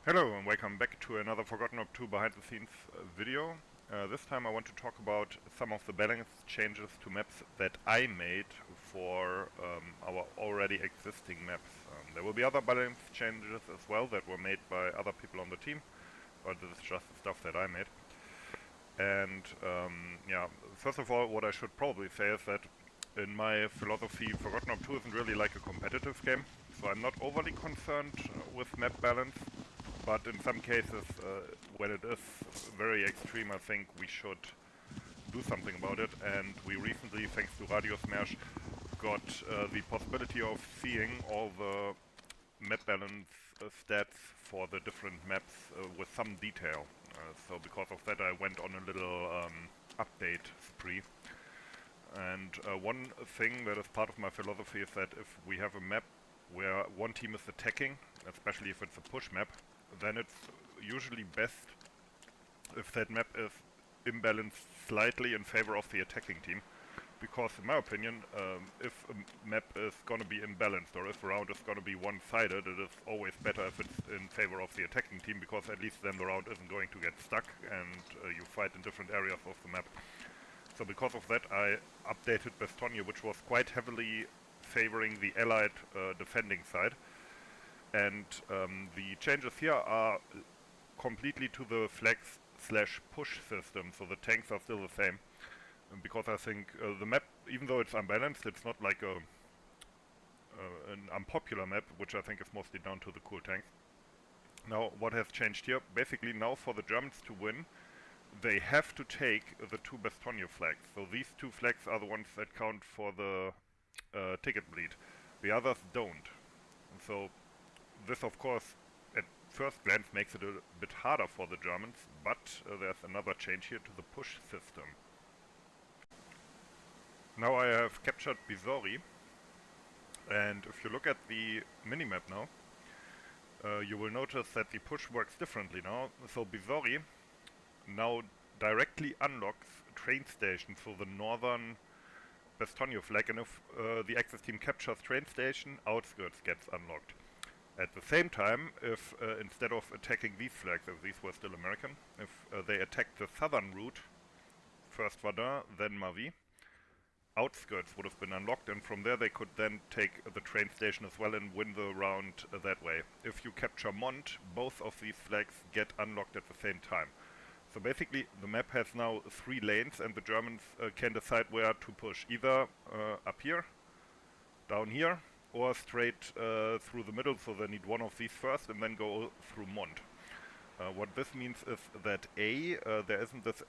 Hello and welcome back to another Forgotten Op 2 behind the scenes video. This time I want to talk about some of the balance changes to maps that I made for our already existing maps. There will be other balance changes as well that were made by other people on the team, but this is just the stuff that I made. And yeah, first of all, what I should probably say is that in my philosophy, Forgotten Op 2 isn't really like a competitive game, so I'm not overly concerned with map balance. But in some cases, when it is very extreme, I think we should do something about it. And we recently, thanks to Radio Smash, got the possibility of seeing all the map balance stats for the different maps with some detail. So because of that, I went on a little update spree. And one thing that is part of my philosophy is that if we have a map where one team is attacking, especially if it's a push map, then it's usually best if that map is imbalanced slightly in favor of the attacking team. Because in my opinion, if a map is gonna be imbalanced or if a round is gonna be one-sided, it is always better if it's in favor of the attacking team, because at least then the round isn't going to get stuck and you fight in different areas of the map. So because of that, I updated Bonia, which was quite heavily favoring the allied defending side. And the changes here are completely to the flex/push system, so the tanks are still the same. Because I think the map, even though it's unbalanced, it's not like an unpopular map, which I think is mostly down to the cool tanks. Now, what has changed here? Basically, now for the Germans to win, they have to take the two Bonia flags. So these two flags are the ones that count for the ticket bleed. The others don't. So this, of course, at first glance makes it a bit harder for the Germans, but there's another change here to the push system. Now I have captured Bizori, and if you look at the minimap now, you will notice that the push works differently now. So Bizori now directly unlocks train stations, so the northern Bonia flag, and if the Axis team captures train station, outskirts gets unlocked. At the same time, if instead of attacking these flags, if these were still American, if they attacked the southern route, first Verdun, then Mavi, outskirts would have been unlocked, and from there they could then take the train station as well and win the round that way. If you capture Mont, both of these flags get unlocked at the same time. So basically the map has now 3 lanes, and the Germans can decide where to push, either up here, down here, or straight through the middle, so they need one of these first and then go through Mont. What this means is that there isn't this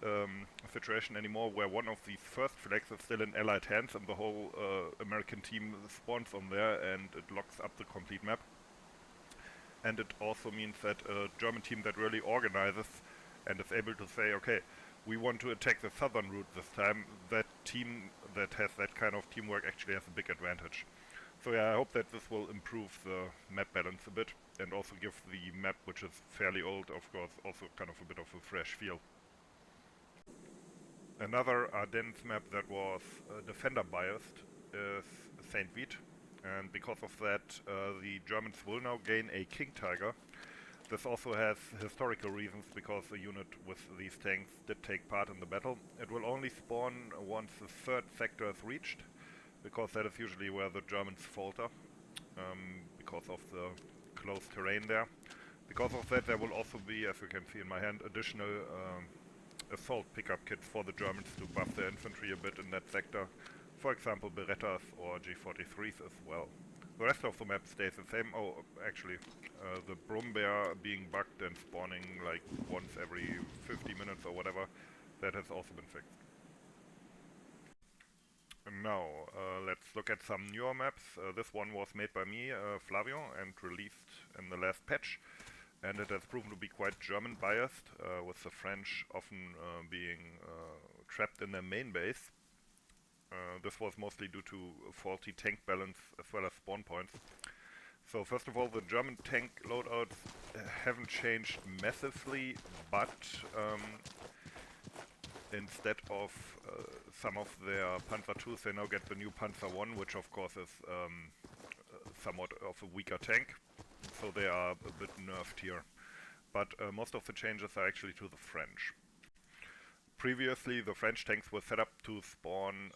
situation anymore where one of these first flags is still in Allied hands and the whole American team spawns on there and it locks up the complete map. And it also means that a German team that really organizes and is able to say, okay, we want to attack the southern route this time, that team that has that kind of teamwork actually has a big advantage. So yeah, I hope that this will improve the map balance a bit and also give the map, which is fairly old, of course, also kind of a bit of a fresh feel. Another Ardennes map that was defender biased is St. Vith, and because of that the Germans will now gain a King Tiger. This also has historical reasons, because the unit with these tanks did take part in the battle. It will only spawn once the third sector is reached, because that is usually where the Germans falter, because of the close terrain there. Because of that, there will also be, as you can see in my hand, additional assault pickup kits for the Germans to buff their infantry a bit in that sector. For example, Berettas or G43s as well. The rest of the map stays the same. Oh, actually, the Brumbear being bugged and spawning like once every 50 minutes or whatever, that has also been fixed. Now, let's look at some newer maps. This one was made by me, Flavio, and released in the last patch. And it has proven to be quite German biased, with the French often being trapped in their main base. This was mostly due to faulty tank balance as well as spawn points. So first of all, the German tank loadouts haven't changed massively, but instead of some of their Panzer IIs, they now get the new Panzer I, which of course is somewhat of a weaker tank, so they are a bit nerfed here. but most of the changes are actually to the French. Previously, the French tanks were set up to spawn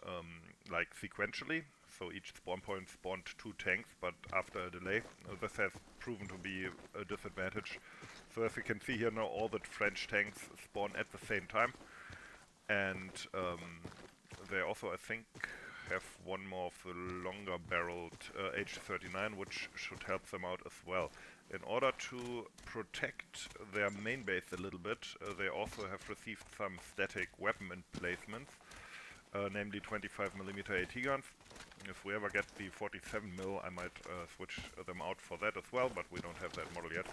like sequentially, so each spawn point spawned 2 tanks, but after a delay. This has proven to be a disadvantage. So as you can see here now, all the French tanks spawn at the same time, and they also, I think, have one more of the longer barreled H39, which should help them out as well. In order to protect their main base a little bit, they also have received some static weapon emplacements, namely 25mm AT guns. If we ever get the 47mm, I might switch them out for that as well, but we don't have that model yet.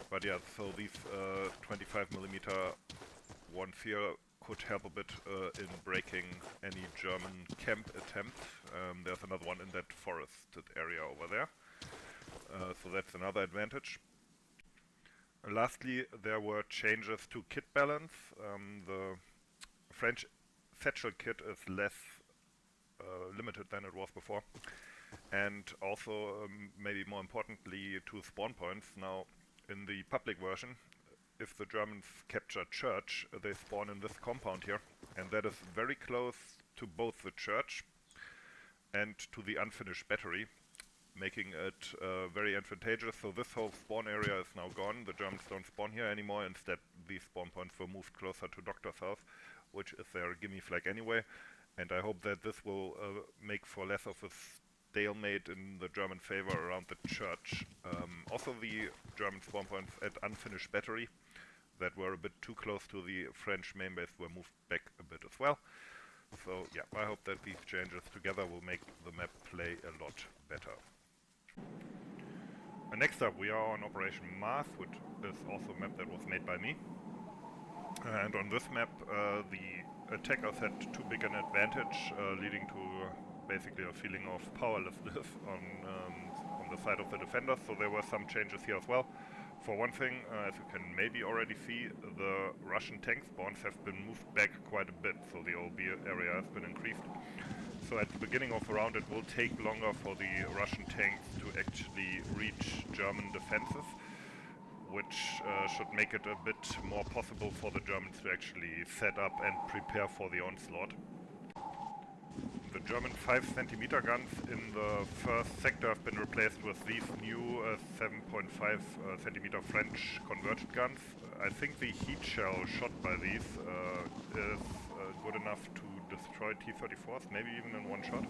But yeah, so these 25mm ones here could help a bit in breaking any German camp attempt. There's another one in that forested area over there. So that's another advantage. Lastly, there were changes to kit balance. The French satchel kit is less limited than it was before. And also, maybe more importantly, to spawn points. Now, in the public version, if the Germans capture church, they spawn in this compound here. And that is very close to both the church and to the unfinished battery, making it very advantageous. So this whole spawn area is now gone. The Germans don't spawn here anymore. Instead, these spawn points were moved closer to Doctor's house, which is their gimme flag anyway. And I hope that this will make for less of a stalemate in the German favor around the church. Also, the German spawn points at unfinished battery that were a bit too close to the French main base were moved back a bit as well. So yeah, I hope that these changes together will make the map play a lot better. Next up, we are on Operation Mars, which is also a map that was made by me. And on this map, the attackers had too big an advantage, leading to basically a feeling of powerlessness on the side of the defenders. So there were some changes here as well. For one thing, as you can maybe already see, the Russian tank spawns have been moved back quite a bit, so the OB area has been increased. So at the beginning of the round it will take longer for the Russian tanks to actually reach German defenses, which should make it a bit more possible for the Germans to actually set up and prepare for the onslaught. The German 5cm guns in the first sector have been replaced with these new 7.5cm French converted guns. I think the heat shell shot by these is good enough to destroy T-34s, maybe even in one shot.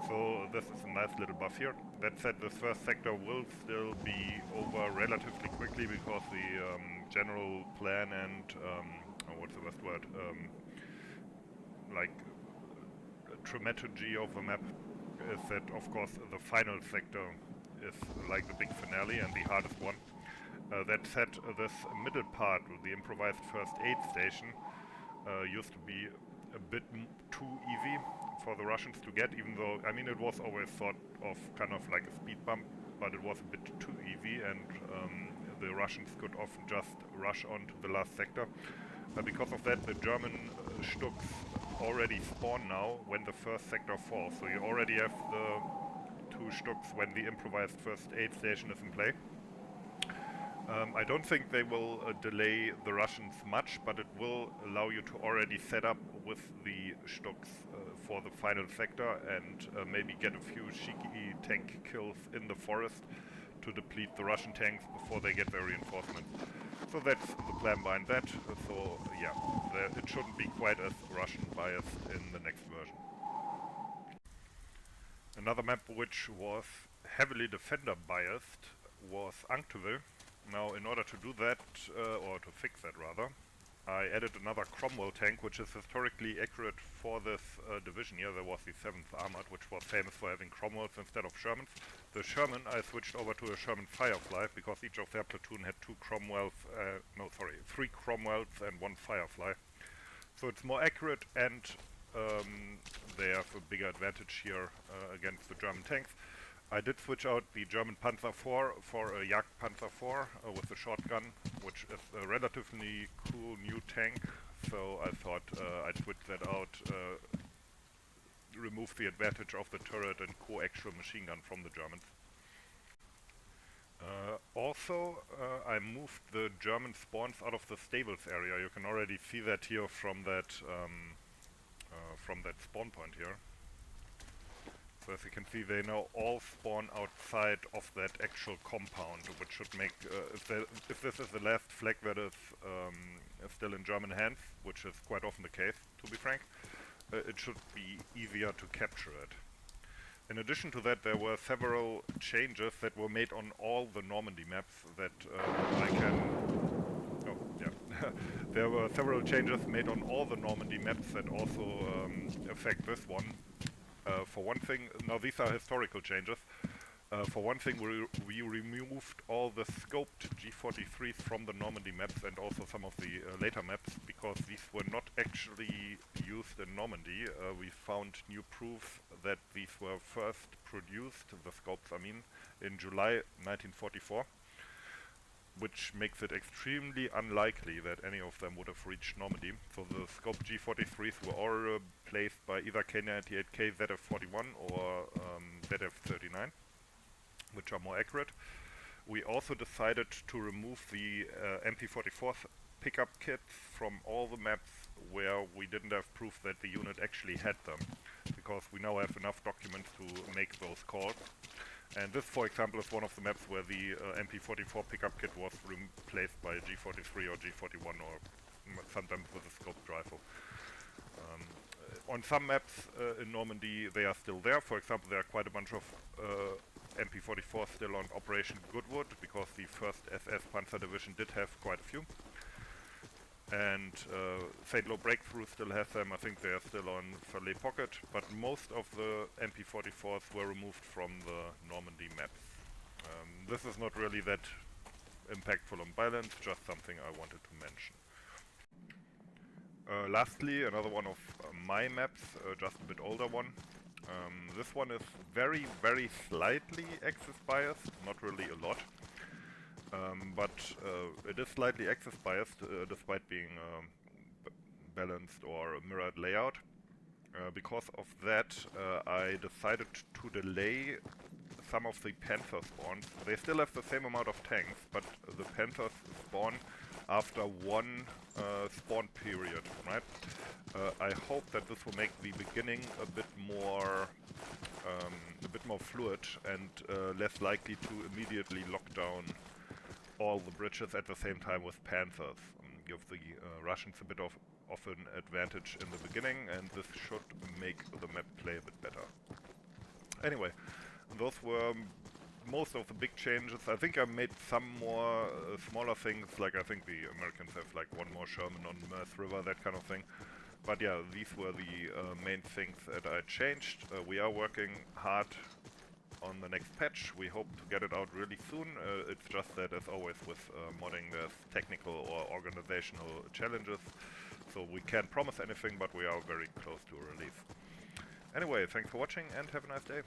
So this is a nice little buff here. That said, this first sector will still be over relatively quickly because the general plan and, what's the best word, like dramaturgy of the map is that, of course, the final sector is like the big finale and the hardest one. That said, this middle part with the improvised first aid station used to be a bit too easy for the Russians to get, even though, I mean, it was always thought of kind of like a speed bump, but it was a bit too easy, and the Russians could often just rush on to the last sector. Because of that, the German Stuks already spawn now when the first sector falls, so you already have the 2 Stuks when the improvised first aid station is in play. I don't think they will delay the Russians much, but it will allow you to already set up with the Stuks for the final sector and maybe get a few cheeky tank kills in the forest to deplete the Russian tanks before they get their reinforcements. So that's the plan behind that. So yeah, it shouldn't be quite as Russian biased in the next version. Another map which was heavily defender biased was Ancteville. Now, in order to do that, or to fix that rather, I added another Cromwell tank, which is historically accurate for this division here. There was the 7th Armored, which was famous for having Cromwells instead of Shermans. The Sherman I switched over to a Sherman Firefly, because each of their platoon had 3 Cromwells and 1 Firefly. So it's more accurate, and they have a bigger advantage here against the German tanks. I did switch out the German Panzer IV for a Jagdpanzer IV with a shotgun, which is a relatively cool new tank, so I thought I'd switch that out, remove the advantage of the turret and coaxial machine gun from the Germans. Also, I moved the German spawns out of the stables area. You can already see that here from that spawn point here. So as you can see, they now all spawn outside of that actual compound, which should make, if this is the last flag that is still in German hands, which is quite often the case, to be frank, it should be easier to capture it. In addition to that, there were several changes that were made on all the Normandy maps that I can... Oh, yeah. There were several changes made on all the Normandy maps that also affect this one. For one thing, now these are historical changes. For one thing, we removed all the scoped G43s from the Normandy maps and also some of the later maps, because these were not actually used in Normandy. We found new proof that these were first produced, the scopes I mean, in July 1944, which makes it extremely unlikely that any of them would have reached Normandy. So the scoped G43s were all replaced by either K98K ZF41 or ZF39. Which are more accurate. We also decided to remove the MP44 pickup kits from all the maps where we didn't have proof that the unit actually had them, because we now have enough documents to make those calls. And this, for example, is one of the maps where the MP44 pickup kit was replaced by a G43 or G41 or sometimes with a scoped rifle. On some maps in Normandy they are still there. For example, there are quite a bunch of MP44 still on Operation Goodwood, because the 1st SS Panzer Division did have quite a few. And St. Lo Breakthrough still has them. I think they are still on Falaise Pocket, but most of the MP44s were removed from the Normandy maps. This is not really that impactful on balance, just something I wanted to mention. Lastly, another one of my maps, just a bit older one. This one is very, very slightly Axis biased, not really a lot, but it is slightly Axis biased despite being balanced or a mirrored layout. Because of that, I decided to delay some of the Panther spawns. They still have the same amount of tanks, but the Panthers spawn after one spawn period, right? I hope that this will make the beginning a bit more fluid and less likely to immediately lock down all the bridges at the same time with Panthers. Give the Russians a bit of an advantage in the beginning, and this should make the map play a bit better. Anyway, those were most of the big changes. I think I made some more smaller things, like I think the Americans have like one more Sherman on Meath River, that kind of thing. But yeah, these were the main things that I changed. We are working hard on the next patch. We hope to get it out really soon. It's just that, as always with modding, there's technical or organizational challenges. So we can't promise anything, but we are very close to a release. Anyway, thanks for watching and have a nice day.